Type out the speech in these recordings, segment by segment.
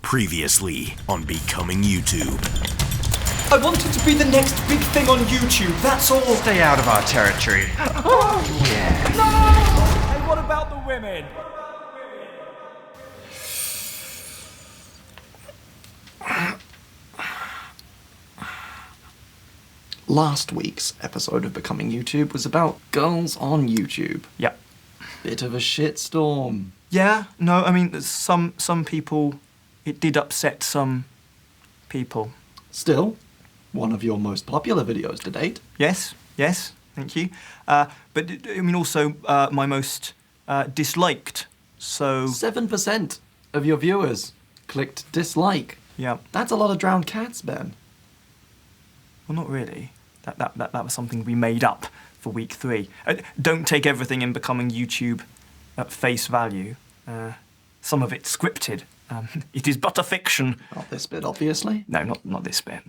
Previously on Becoming YouTube. I wanted to be the next big thing on YouTube, that's all. Stay out of our territory. Oh, yeah. No! And what about the women? Last week's episode of Becoming YouTube was about girls on YouTube. Yep. Bit of a shitstorm. Yeah, no, I mean, some people, it did upset some people. Still, one of your most popular videos to date. Yes, thank you. But, I mean, also my most disliked, so... 7% of your viewers clicked dislike. Yeah. That's a lot of drowned cats, Ben. Well, not really. That was something we made up for week 3. Don't take everything in Becoming YouTube at face value. Some of it's scripted. It is but a fiction. Not this bit, obviously. No, not this bit.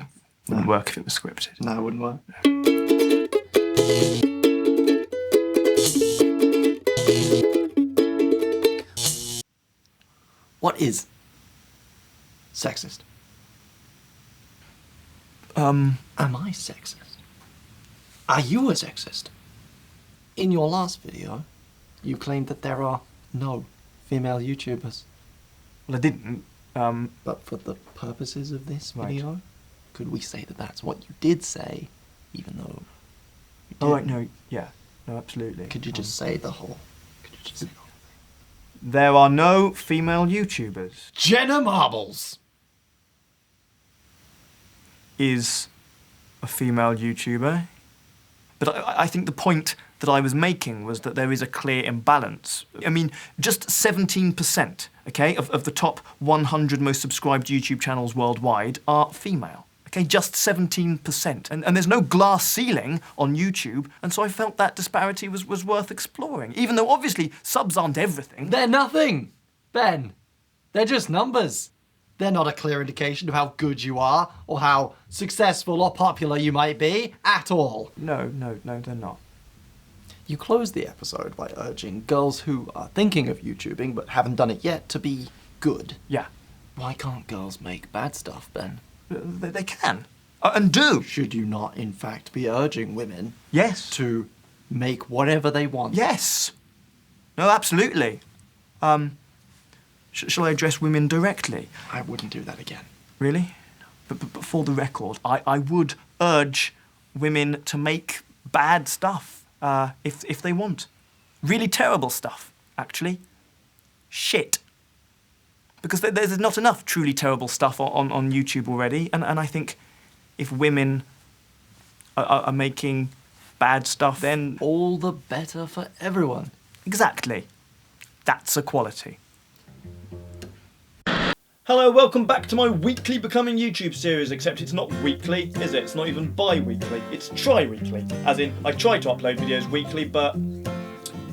Wouldn't work if it was scripted. No, it wouldn't work. What is sexist? Am I sexist? Are you a sexist? In your last video, you claimed that there are no female YouTubers. Well, I didn't. But for the purposes of this Right. video, could we say that that's what you did say, even though you Oh, right, didn't? no, yeah. No, absolutely. Could you just say the whole... Could you just say the whole thing? There are no female YouTubers. Jenna Marbles! Is a female YouTuber. But I think the point that I was making was that there is a clear imbalance. I mean, just 17%, okay, of the top 100 most subscribed YouTube channels worldwide are female. Okay, just 17%. And there's no glass ceiling on YouTube, and so I felt that disparity was worth exploring, even though obviously subs aren't everything. They're nothing, Ben. They're just numbers. They're not a clear indication of how good you are, or how successful or popular you might be, at all. No, they're not. You closed the episode by urging girls who are thinking of YouTubing but haven't done it yet to be good. Yeah. Why can't girls make bad stuff, Ben? They can. And do. Should you not, in fact, be urging women Yes. to make whatever they want? Yes. No, absolutely. Shall I address women directly? I wouldn't do that again. Really? But for the record, I would urge women to make bad stuff if they want. Really terrible stuff, actually. Shit. Because there's not enough truly terrible stuff on YouTube already, and I think if women are making bad stuff, then... All the better for everyone. Exactly. That's equality. Hello, welcome back to my weekly Becoming YouTube series, except it's not weekly, is it? It's not even bi-weekly, it's tri-weekly. As in, I try to upload videos weekly, but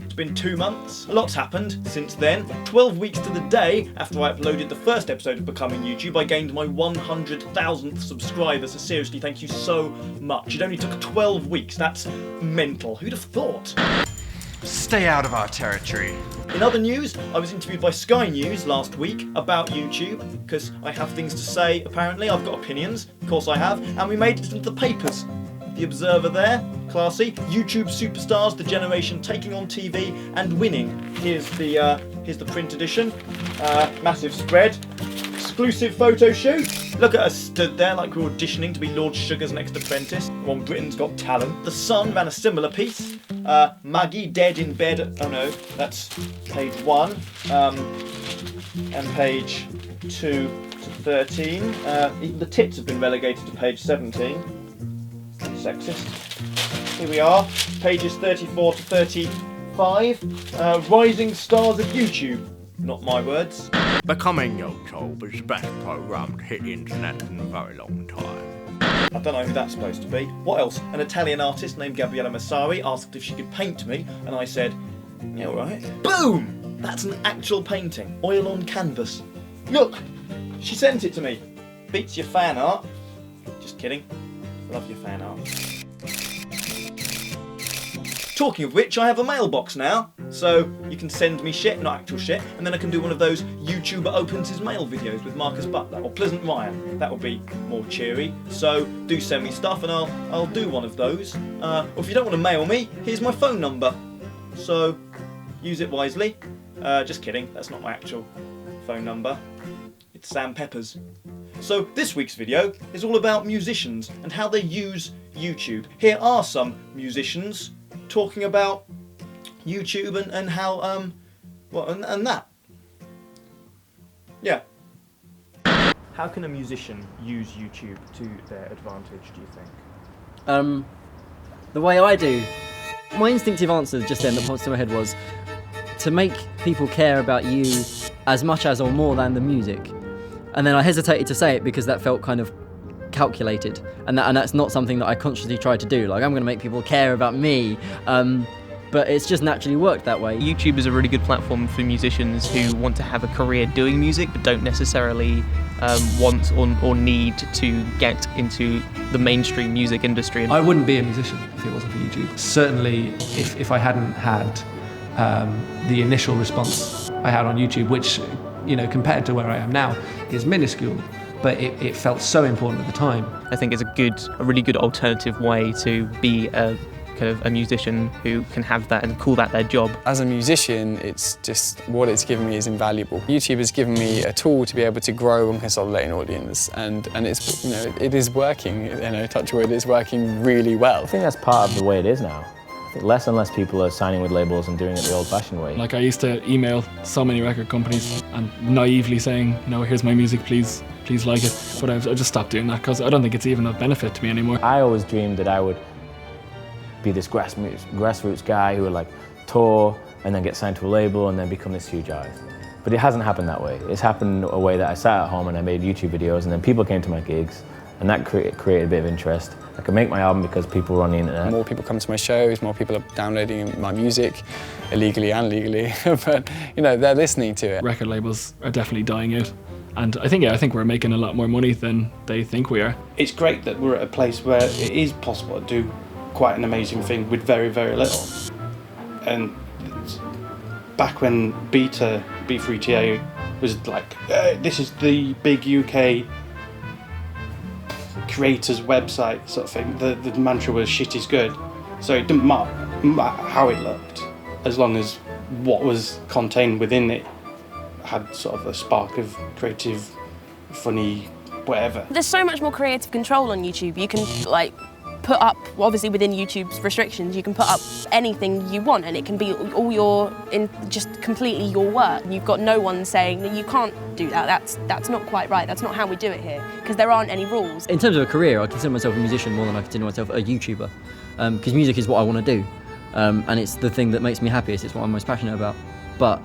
it's been 2 months. A lot's happened since then. 12 weeks to the day after I uploaded the first episode of Becoming YouTube, I gained my 100,000th subscriber, so seriously, thank you so much. It only took 12 weeks, that's mental. Who'd have thought? Stay out of our territory. In other news, I was interviewed by Sky News last week about YouTube, because I have things to say, apparently. I've got opinions, of course I have, and we made it into the papers. The Observer there, classy. YouTube superstars, the generation taking on TV and winning. Here's the print edition. Massive spread. Exclusive photo shoot. Look at us stood there like we're auditioning to be Lord Sugar's next apprentice. On Britain's Got Talent. The Sun ran a similar piece. Maggie dead in bed. Oh no, that's page 1. And page 2 to 13. Even the tits have been relegated to page 17. Sexist. Here we are, pages 34 to 35. Rising stars of YouTube. Not my words. Becoming YouTube is the best program to hit the internet in a very long time. I don't know who that's supposed to be. What else? An Italian artist named Gabriella Massari asked if she could paint me, and I said, yeah, all right. Boom! That's an actual painting. Oil on canvas. Look! She sent it to me. Beats your fan art. Just kidding. Love your fan art. Talking of which, I have a mailbox now, so you can send me shit, not actual shit, and then I can do one of those YouTuber opens his mail videos with Marcus Butler, or Pleasant Ryan. That will be more cheery. So do send me stuff and I'll do one of those. Or if you don't want to mail me, here's my phone number. So use it wisely. Just kidding, that's not my actual phone number. It's Sam Pepper's. So this week's video is all about musicians and how they use YouTube. Here are some musicians talking about YouTube and how and that. Yeah. How can a musician use YouTube to their advantage, do you think? The way I do, my instinctive answer just then that pops to my head was to make people care about you as much as or more than the music. And then I hesitated to say it because that felt kind of calculated, and that's not something that I consciously tried to do. Like, I'm going to make people care about me, but it's just naturally worked that way. YouTube is a really good platform for musicians who want to have a career doing music but don't necessarily want or need to get into the mainstream music industry. I wouldn't be a musician if it wasn't for YouTube. Certainly if I hadn't had the initial response I had on YouTube, which, you know, compared to where I am now is minuscule, but it felt so important at the time. I think it's a really good alternative way to be a musician who can have that and call that their job. As a musician, it's just what it's given me is invaluable. YouTube has given me a tool to be able to grow and consolidate an audience, and it's, you know, it is working. You know, touch wood, it's working really well. I think that's part of the way it is now. I think less and less people are signing with labels and doing it the old-fashioned way. Like, I used to email so many record companies and naively saying, you know, here's my music, please like it. But I just stopped doing that because I don't think it's even a benefit to me anymore. I always dreamed that I would be this grassroots guy who would like tour and then get signed to a label and then become this huge artist. But it hasn't happened that way. It's happened a way that I sat at home and I made YouTube videos, and then people came to my gigs, and that created a bit of interest. I could make my album because people were on the internet. More people come to my shows, more people are downloading my music, illegally and legally, but you know, they're listening to it. Record labels are definitely dying out, and I think we're making a lot more money than they think we are. It's great that we're at a place where it is possible to do quite an amazing thing with very, very little. And back when B3TA was like, this is the big UK creators website sort of thing, the mantra was shit is good. So it didn't matter how it looked, as long as what was contained within it had sort of a spark of creative, funny, whatever. There's so much more creative control on YouTube. You can like put up, obviously within YouTube's restrictions, you can put up anything you want, and it can be all just completely your work. You've got no one saying that you can't do that. That's not quite right. That's not how we do it here, because there aren't any rules. In terms of a career, I consider myself a musician more than I consider myself a YouTuber, because music is what I want to do, and it's the thing that makes me happiest. It's what I'm most passionate about. But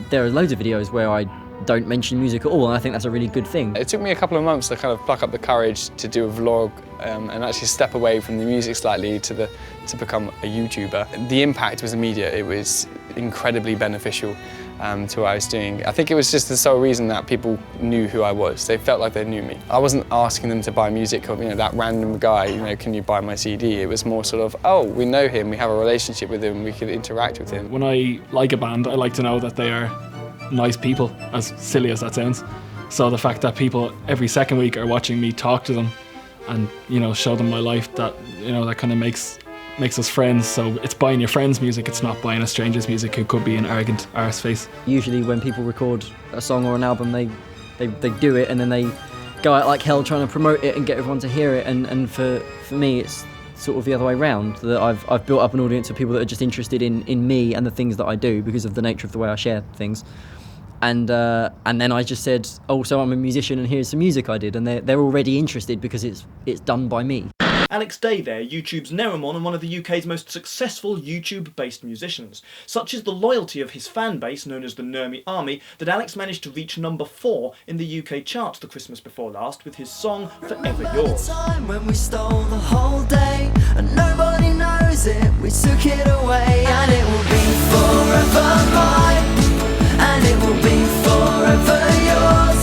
there are loads of videos where I don't mention music at all, and I think that's a really good thing. It took me a couple of months to kind of pluck up the courage to do a vlog and actually step away from the music slightly to become a YouTuber. The impact was immediate. It was incredibly beneficial to what I was doing. I think it was just the sole reason that people knew who I was. They felt like they knew me. I wasn't asking them to buy music or, you know, that random guy, you know, can you buy my CD? It was more sort of, oh, we know him, we have a relationship with him, we can interact with him. When I like a band, I like to know that they are nice people, as silly as that sounds. So the fact that people every second week are watching me talk to them and, you know, show them my life, that, you know, that kind of makes us friends. So it's buying your friend's music, it's not buying a stranger's music who could be an arrogant arseface. Usually when people record a song or an album, they do it and then they go out like hell trying to promote it and get everyone to hear it, and for me it's sort of the other way around, that I've built up an audience of people that are just interested in me and the things that I do because of the nature of the way I share things. And then I just said, oh, so I'm a musician and here's some music I did, and they're already interested because it's done by me. Alex Day there, YouTube's Neramon and one of the UK's most successful YouTube-based musicians. Such is the loyalty of his fan base, known as the Nermy Army, that Alex managed to reach number 4 in the UK charts the Christmas before last with his song Forever Yours. Time when we stole the whole day and nobody knows it, we took it away, and it will be forever mine, and it will be forever yours.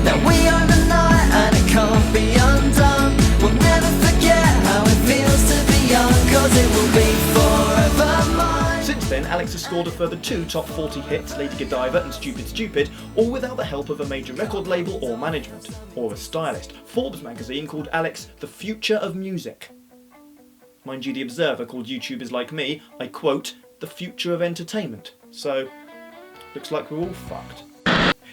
Now we own the night and it can't be undone. We'll never forget how it feels to be young, 'cause it will be forever. scored a further 2 top 40 hits, Lady Godiva and Stupid Stupid, all without the help of a major record label or management, or a stylist. Forbes magazine called Alex the future of music. Mind you, The Observer called YouTubers like me, I quote, the future of entertainment. So, looks like we're all fucked.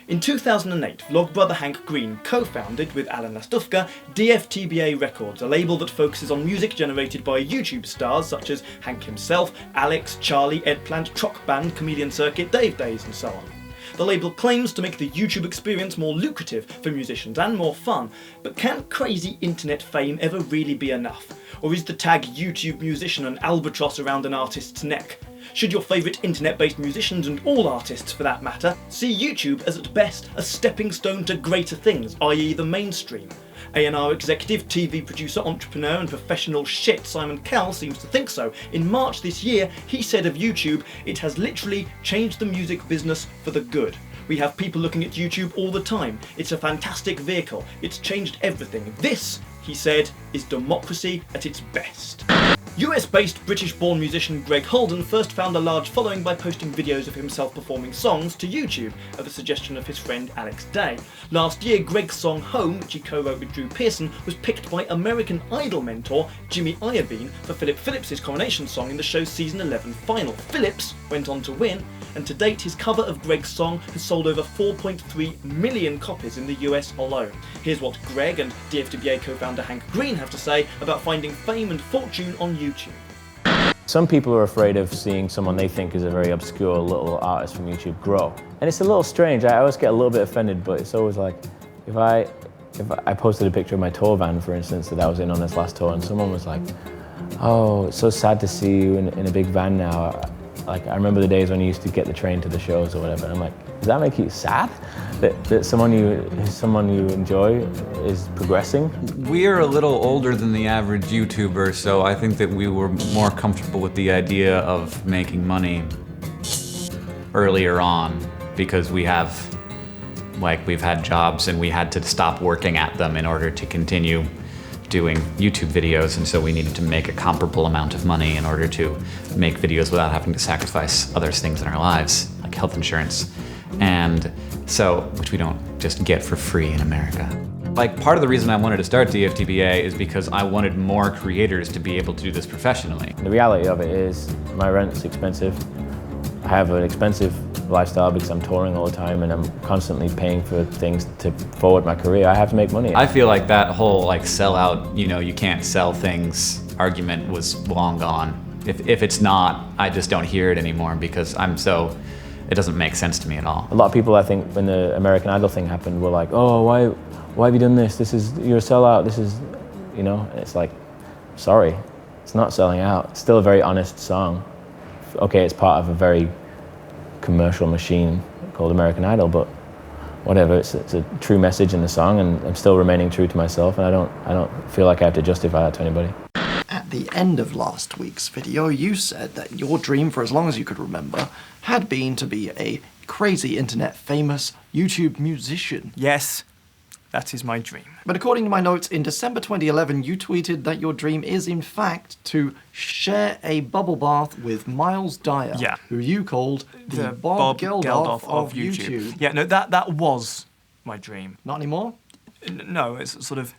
In 2008, vlog brother Hank Green co-founded, with Alan Lastufka, DFTBA Records, a label that focuses on music generated by YouTube stars such as Hank himself, Alex, Charlie, Ed Plant, Truck Band, Chameleon Circuit, Dave Days and so on. The label claims to make the YouTube experience more lucrative for musicians and more fun, but can crazy internet fame ever really be enough? Or is the tag YouTube musician an albatross around an artist's neck? Should your favourite internet-based musicians, and all artists for that matter, see YouTube as at best a stepping stone to greater things, i.e. the mainstream? A&R executive, TV producer, entrepreneur and professional shit Simon Cowell seems to think so. In March this year, he said of YouTube, it has literally changed the music business for the good. We have people looking at YouTube all the time. It's a fantastic vehicle. It's changed everything. This, he said, is democracy at its best. US-based British-born musician Greg Holden first found a large following by posting videos of himself performing songs to YouTube at the suggestion of his friend Alex Day. Last year, Greg's song Home, which he co-wrote with Drew Pearson, was picked by American Idol mentor Jimmy Iovine for Philip Phillips' coronation song in the show's season 11 final. Phillips went on to win, and to date his cover of Greg's song has sold over 4.3 million copies in the US alone. Here's what Greg and DFTBA co-founder Hank Green have to say about finding fame and fortune on YouTube. Some people are afraid of seeing someone they think is a very obscure little artist from YouTube grow. And it's a little strange. I always get a little bit offended, but it's always like, if I posted a picture of my tour van, for instance, that I was in on this last tour, and someone was like, oh, it's so sad to see you in a big van now. Like, I remember the days when you used to get the train to the shows or whatever. And I'm like, does that make you sad? That someone you enjoy is progressing? We're a little older than the average YouTuber, so I think that we were more comfortable with the idea of making money earlier on, because we've had jobs and we had to stop working at them in order to continue doing YouTube videos, and so we needed to make a comparable amount of money in order to make videos without having to sacrifice other things in our lives, like health insurance, and so, which we don't just get for free in America. Like, part of the reason I wanted to start DFTBA is because I wanted more creators to be able to do this professionally. The reality of it is my rent's expensive. I have an expensive lifestyle because I'm touring all the time and I'm constantly paying for things to forward my career. I have to make money. I feel like that whole sell out, you can't sell things argument was long gone. If it's not, I just don't hear it anymore because it doesn't make sense to me at all. A lot of people, I think, when the American Idol thing happened, were like, oh, why have you done this? You're a sellout, and it's like, sorry, it's not selling out. It's still a very honest song. Okay, it's part of a very commercial machine called American Idol, but whatever, it's a true message in the song, and I'm still remaining true to myself, and I don't feel like I have to justify that to anybody. At the end of last week's video, you said that your dream, for as long as you could remember, had been to be a crazy internet famous YouTube musician. Yes, that is my dream. But according to my notes, in December 2011, you tweeted that your dream is, in fact, to share a bubble bath with Miles Dyer, who you called the Bob Geldof of YouTube. Yeah, no, that was my dream. Not anymore? No, it's sort of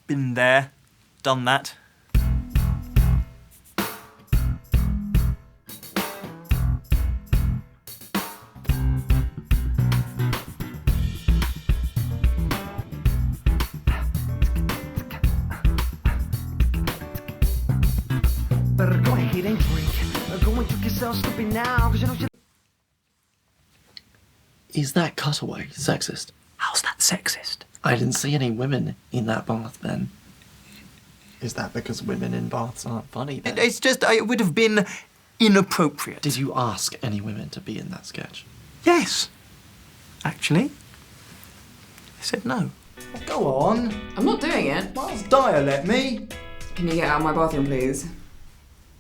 been there, done that. Better go ahead and drink. Go and drink yourself stupid now, cause you know. Is that cutaway sexist? How's that sexist? I didn't see any women in that bath then. Is that because women in baths aren't funny then? It's just, it would have been inappropriate. Did you ask any women to be in that sketch? Yes. Actually, I said no. Go on. I'm not doing it. Miles Dyer, let me. Can you get out of my bathroom, please?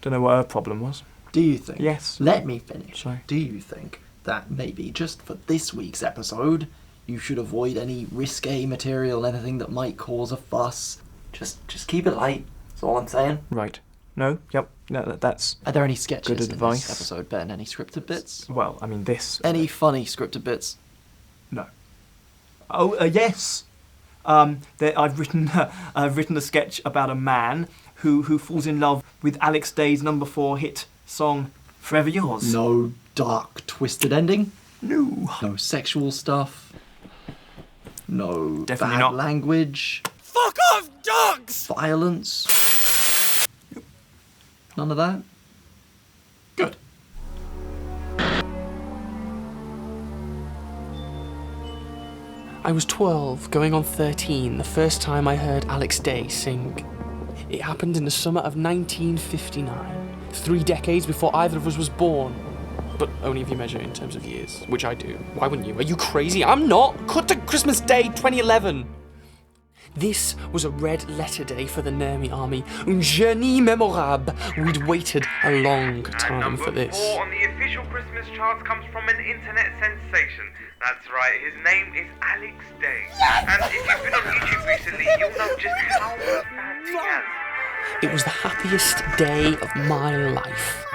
Don't know what her problem was. Do you think? Yes. Let me finish. Sorry. Do you think that maybe just for this week's episode, you should avoid any risque material, anything that might cause a fuss? Just keep it light. That's all I'm saying. Right. No? Yep. No, that's Are there any sketches good in advice. this episode, Ben? Any scripted bits? Well, I mean, this... Any funny scripted bits? No. Oh, yes! I've written a sketch about a man who falls in love with Alex Day's number 4 hit song, Forever Yours. No dark, twisted ending? No. No sexual stuff? No Definitely bad not. language? Fuck off, dogs! Violence? None of that? Good. I was 12, going on 13, the first time I heard Alex Day sing. It happened in the summer of 1959, 3 decades before either of us was born. But only if you measure in terms of years, which I do. Why wouldn't you? Are you crazy? I'm not! Cut to Christmas Day 2011! This was a red letter day for the Nermi army. Un journée mémorable. We'd waited a long time for this. Number 4 on the official Christmas charts comes from an internet sensation. That's right, his name is Alex Day. And if you've been on YouTube recently, you'll know just how much fans he has. It was the happiest day of my life.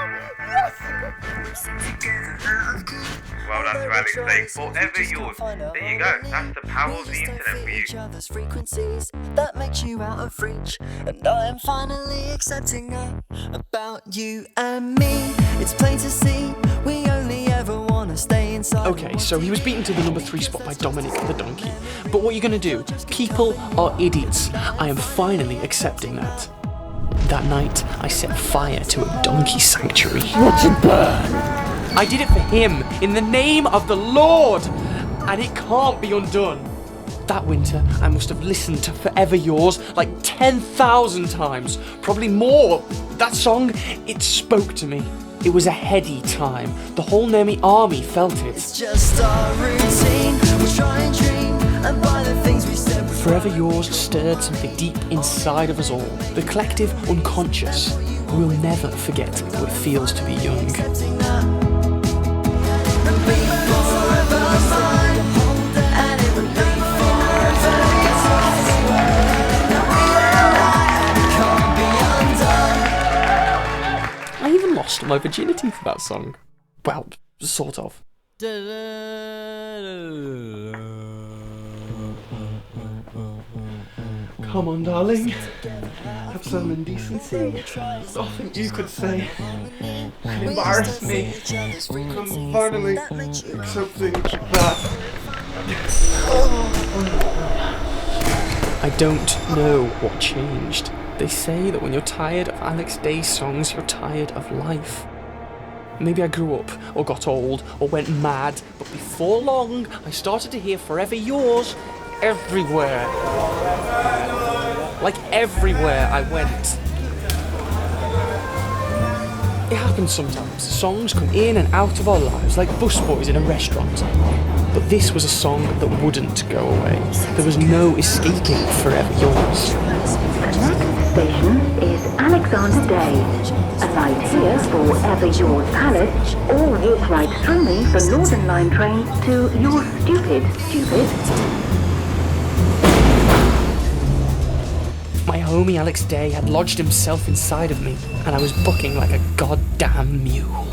Well done to Alex Day, forever yours. There you go, that's the power of the internet for you. Frequencies that makes you out of reach, and I am finally accepting that about you and me. It's plain to see we only ever want to stay inside. Okay, so he was beaten to the number 3 spot by Dominic the Donkey. But what are you gonna do? People are idiots. I am finally accepting that. That night, I set fire to a donkey sanctuary. Watch it burn! I did it for him, in the name of the Lord! And it can't be undone. That winter, I must have listened to Forever Yours like 10,000 times, probably more. That song, it spoke to me. It was a heady time. The whole Nermi army felt it. It's just our routine. We try and dream and buy the things we said. Forever Yours stirred something deep inside of us all. The collective unconscious. We'll never forget what it feels to be young. I even lost my virginity for that song. Well, sort of. Come on, darling. Have some indecency. Nothing you could say can embarrass me. Come finally something that. I don't know what changed. They say that when you're tired of Alex Day songs, you're tired of life. Maybe I grew up, or got old, or went mad, but before long, I started to hear Forever Yours everywhere. Like everywhere I went. It happens sometimes. Songs come in and out of our lives like busboys in a restaurant. But this was a song that wouldn't go away. There was no escaping Forever Yours. The next station is Alexander Day. A night here for Ever Yours Palace, or walk right through me for Northern Line train to Your Stupid. My homie Alex Day had lodged himself inside of me, and I was bucking like a goddamn mule.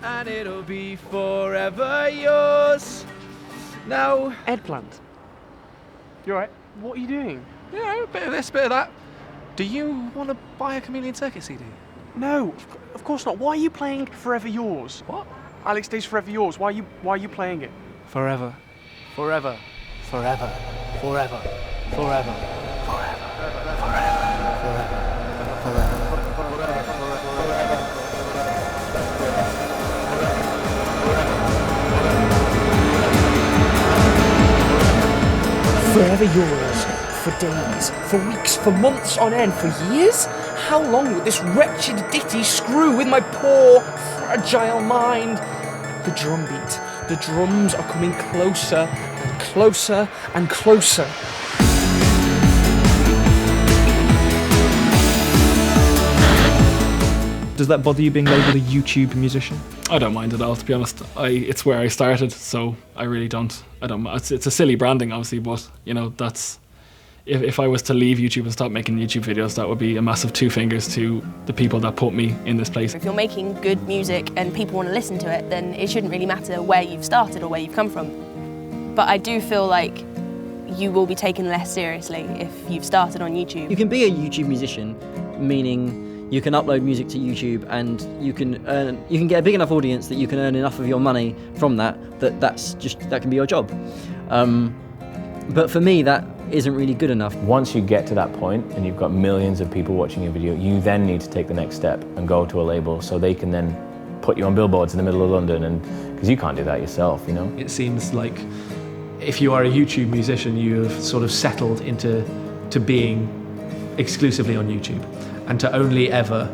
And it'll be forever yours. Now, Eggplant. You alright? What are you doing? Yeah, a bit of this, bit of that. Do you want to buy a Chameleon Circuit CD? No, of course not. Why are you playing Forever Yours? What? Alex Day's Forever Yours. Why are you playing it? Forever. Forever. Forever. Forever. Forever. Forever Yours. For days, for weeks, for months on end, for years? How long would this wretched ditty screw with my poor, fragile mind? The drum beat. The drums are coming closer and closer and closer. Does that bother you being labelled a YouTube musician? I don't mind at all, to be honest. It's where I started, so I really don't. It's a silly branding, obviously, but you know, that's if I was to leave YouTube and stop making YouTube videos, that would be a massive two fingers to the people that put me in this place. If you're making good music and people want to listen to it, then it shouldn't really matter where you've started or where you've come from. But I do feel like you will be taken less seriously if you've started on YouTube. You can be a YouTube musician, meaning you can upload music to YouTube and you can get a big enough audience that you can earn enough of your money from that can be your job. But for me, that isn't really good enough. Once you get to that point and you've got millions of people watching your video, you then need to take the next step and go to a label so they can then put you on billboards in the middle of London, and because you can't do that yourself, you know? It seems like if you are a YouTube musician, you have sort of settled into being exclusively on YouTube and to only ever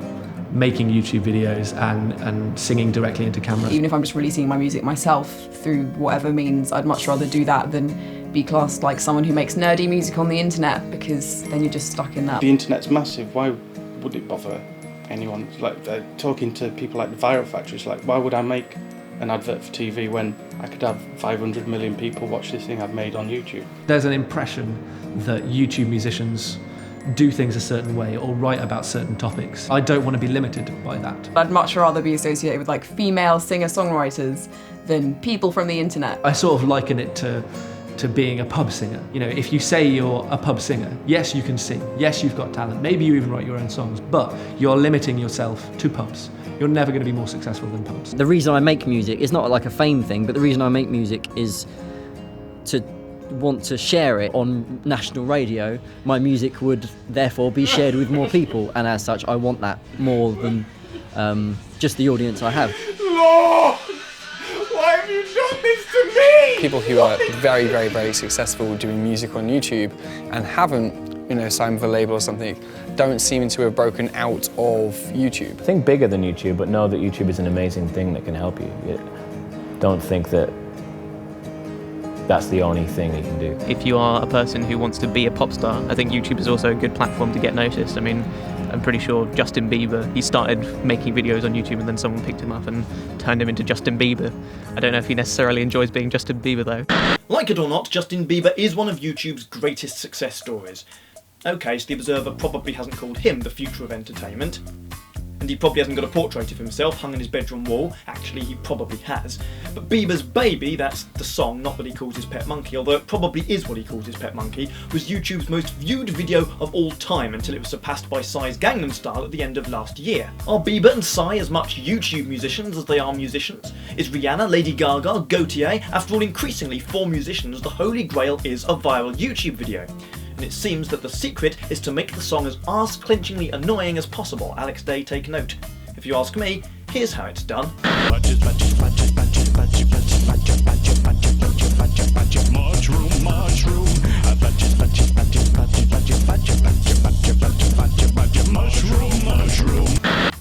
making YouTube videos and singing directly into camera. Even if I'm just releasing my music myself through whatever means, I'd much rather do that than be classed like someone who makes nerdy music on the internet, because then you're just stuck in that. The internet's massive. Why would it bother anyone? Like talking to people like the Viral Factory, it's like, why would I make an advert for TV when I could have 500 million people watch this thing I've made on YouTube? There's an impression that YouTube musicians do things a certain way or write about certain topics. I don't want to be limited by that. I'd much rather be associated with like female singer-songwriters than people from the internet. I sort of liken it to being a pub singer. You know, if you say you're a pub singer, yes, you can sing, yes, you've got talent, maybe you even write your own songs, but you're limiting yourself to pubs. You're never going to be more successful than pubs. The reason I make music is not like a fame thing, but the reason I make music is to want to share it on national radio. My music would therefore be shared with more people, and as such I want that more than just the audience I have. Lord! Why have you done this to me? People who are very, very, very successful doing music on YouTube and haven't, you know, signed with a label or something, don't seem to have broken out of YouTube. Think bigger than YouTube, but know that YouTube is an amazing thing that can help you. Don't think that that's the only thing you can do. If you are a person who wants to be a pop star, I think YouTube is also a good platform to get noticed. I mean, I'm pretty sure Justin Bieber, he started making videos on YouTube and then someone picked him up and turned him into Justin Bieber. I don't know if he necessarily enjoys being Justin Bieber though. Like it or not, Justin Bieber is one of YouTube's greatest success stories. Okay, so the Observer probably hasn't called him the future of entertainment, and he probably hasn't got a portrait of himself hung on his bedroom wall. Actually, he probably has. But Bieber's Baby, that's the song, not what he calls his pet monkey, although it probably is what he calls his pet monkey, was YouTube's most viewed video of all time until it was surpassed by Psy's Gangnam Style at the end of last year. Are Bieber and Psy as much YouTube musicians as they are musicians? Is Rihanna, Lady Gaga, Gautier? After all, increasingly for musicians, the holy grail is a viral YouTube video. And it seems that the secret is to make the song as arse-clenchingly annoying as possible. Alex Day, take note. If you ask me, here's how it's done.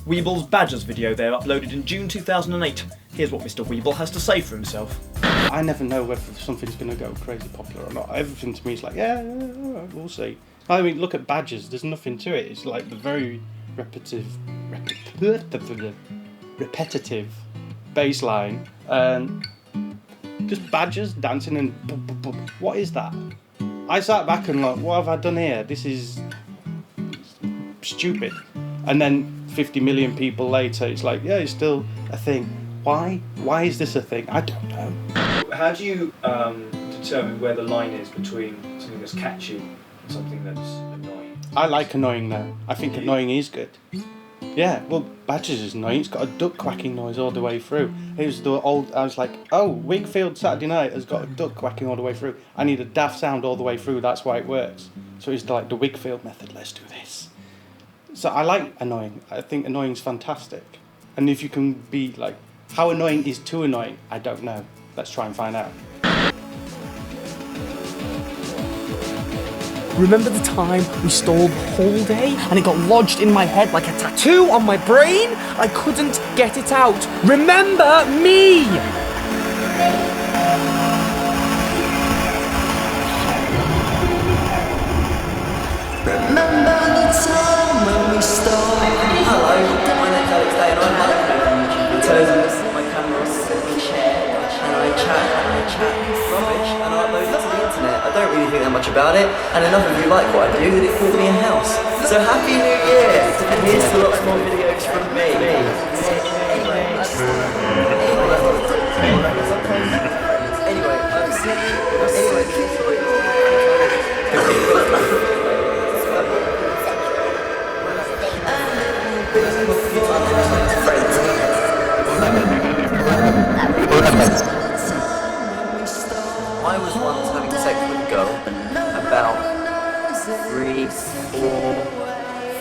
Weeble's Badgers video there, uploaded in June 2008. Here's what Mr. Weeble has to say for himself. I never know whether something's going to go crazy popular or not. Everything to me is like, yeah, we'll see. I mean, look at Badgers, there's nothing to it. It's like the very repetitive bass line. Just Badgers dancing and what is that? I sat back and like, what have I done here? This is stupid. And then 50 million people later, it's like, yeah, it's still a thing. Why? Why is this a thing? I don't know. How do you determine where the line is between something that's catchy and something that's annoying? I like annoying now. I think annoying is good. Yeah, well, Badgers is annoying. It's got a duck quacking noise all the way through. It was the old. I was like, oh, Wakefield Saturday Night has got a duck quacking all the way through. I need a daft sound all the way through. That's why it works. So it's like the Wakefield method. Let's do this. So I like annoying. I think annoying's fantastic. And if you can be like, how annoying is too annoying? I don't know. Let's try and find out. Remember the time we stole the whole day and it got lodged in my head like a tattoo on my brain? I couldn't get it out. Remember me! Remember the time when we stole. Hello, my name's Alex Day and I'm Macabre on YouTube. It turns out that my camera is in the chair and I chat rubbish and I upload it to the internet. I don't really think that much about it, and enough of you like what I do that it bought me a house. So happy New Year! And here's to lots more videos from me. I was once having sex with a girl about 3, 4,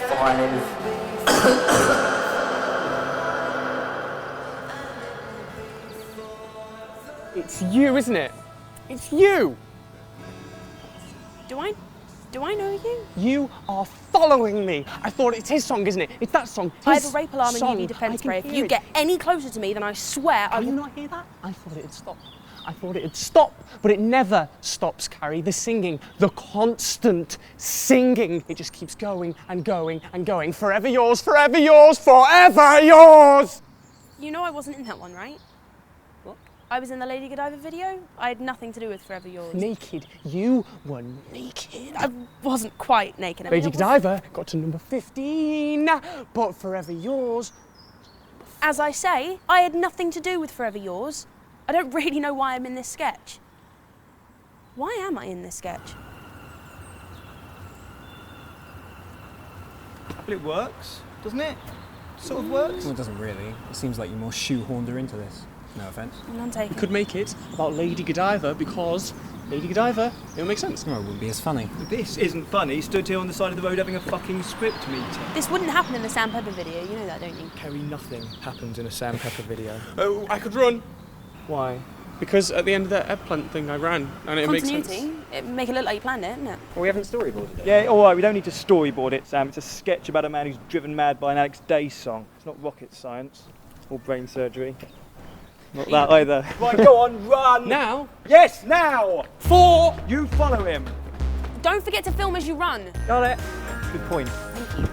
5. It's you, isn't it? It's you! Do I know you? You are following me. I thought it's his song, isn't it? It's that song. I have a rape alarm and you need defence spray. If you get any closer to me, then I swear I will... Can you not hear that? I thought it had stopped. I thought it had stopped, but it never stops, Carrie. The singing, the constant singing. It just keeps going and going and going. Forever yours, forever yours, forever yours! You know I wasn't in that one, right? What? I was in the Lady Godiva video. I had nothing to do with Forever Yours. Naked. You were naked. I wasn't quite naked. I mean, Lady Godiva got to number 15, but Forever Yours... As I say, I had nothing to do with Forever Yours. I don't really know why I'm in this sketch. Why am I in this sketch? Well, it works, doesn't it? Sort of works. Well, it doesn't really. It seems like you more shoehorned her into this. No offence. None taken. We could make it about Lady Godiva because Lady Godiva, it would make sense. No, it wouldn't be as funny. This isn't funny. Stood here on the side of the road having a fucking script meeting. This wouldn't happen in the Sam Pepper video, you know that, don't you? Kerry, nothing happens in a Sam Pepper video. Oh, I could run. Why? Because at the end of that eggplant thing, I ran, and it makes sense. Continuity. It make it look like you planned it, isn't it? Well, we haven't storyboarded it. Yeah, all right, we don't need to storyboard it, Sam. It's a sketch about a man who's driven mad by an Alex Day song. It's not rocket science or brain surgery. Not that either. Right, go on, run! Now? Yes, now! 4! You follow him. Don't forget to film as you run. Got it. Good point. Thank you.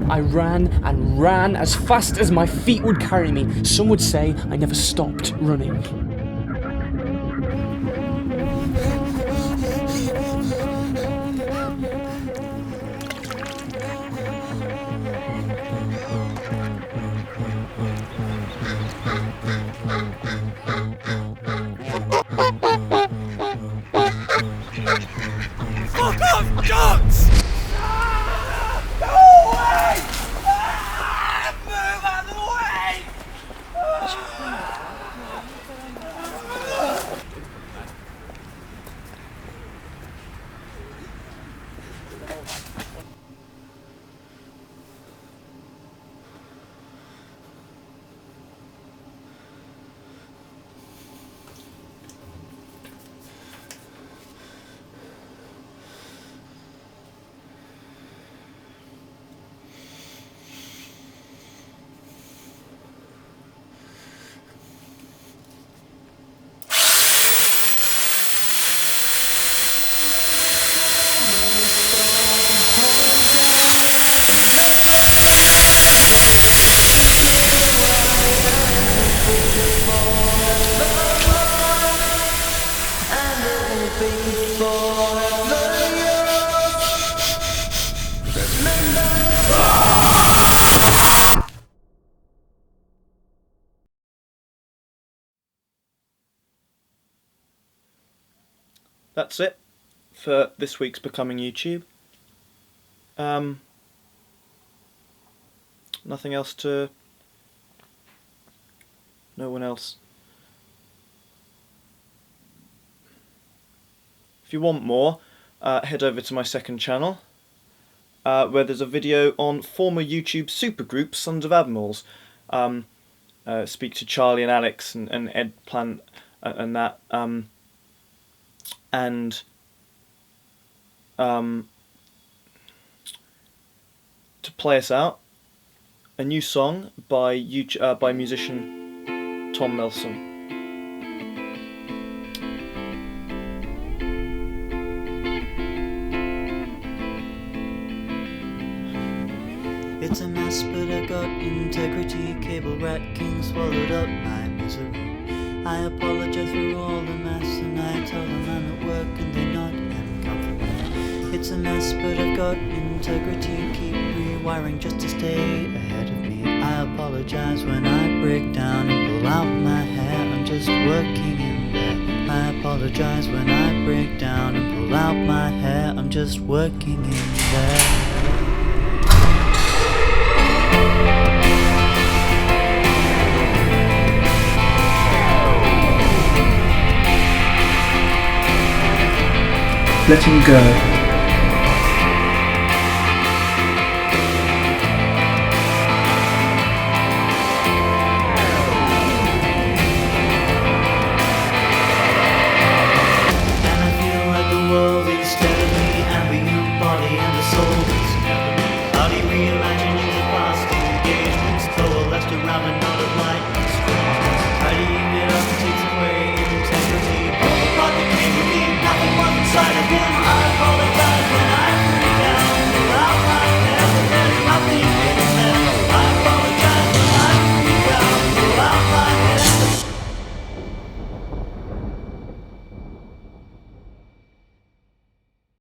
I ran and ran as fast as my feet would carry me. Some would say I never stopped running. Fuck off, Johns! That's it for this week's Becoming YouTube. Nothing else to... No one else. If you want more, head over to my second channel, where there's a video on former YouTube supergroup Sons of Admirals. speak to Charlie and Alex and Ed Plant and that, and to play us out, a new song by musician Tom Milsom. It's a mess, but I got integrity. Cable rat king swallowed up my misery. I apologize for all the mess, and I tell them I'm at work and they nod and comfort me. It's a mess, but I've got integrity. Keep rewiring just to stay ahead of me. I apologize when I break down and pull out my hair. I'm just working in there. I apologize when I break down and pull out my hair. I'm just working in there. Letting go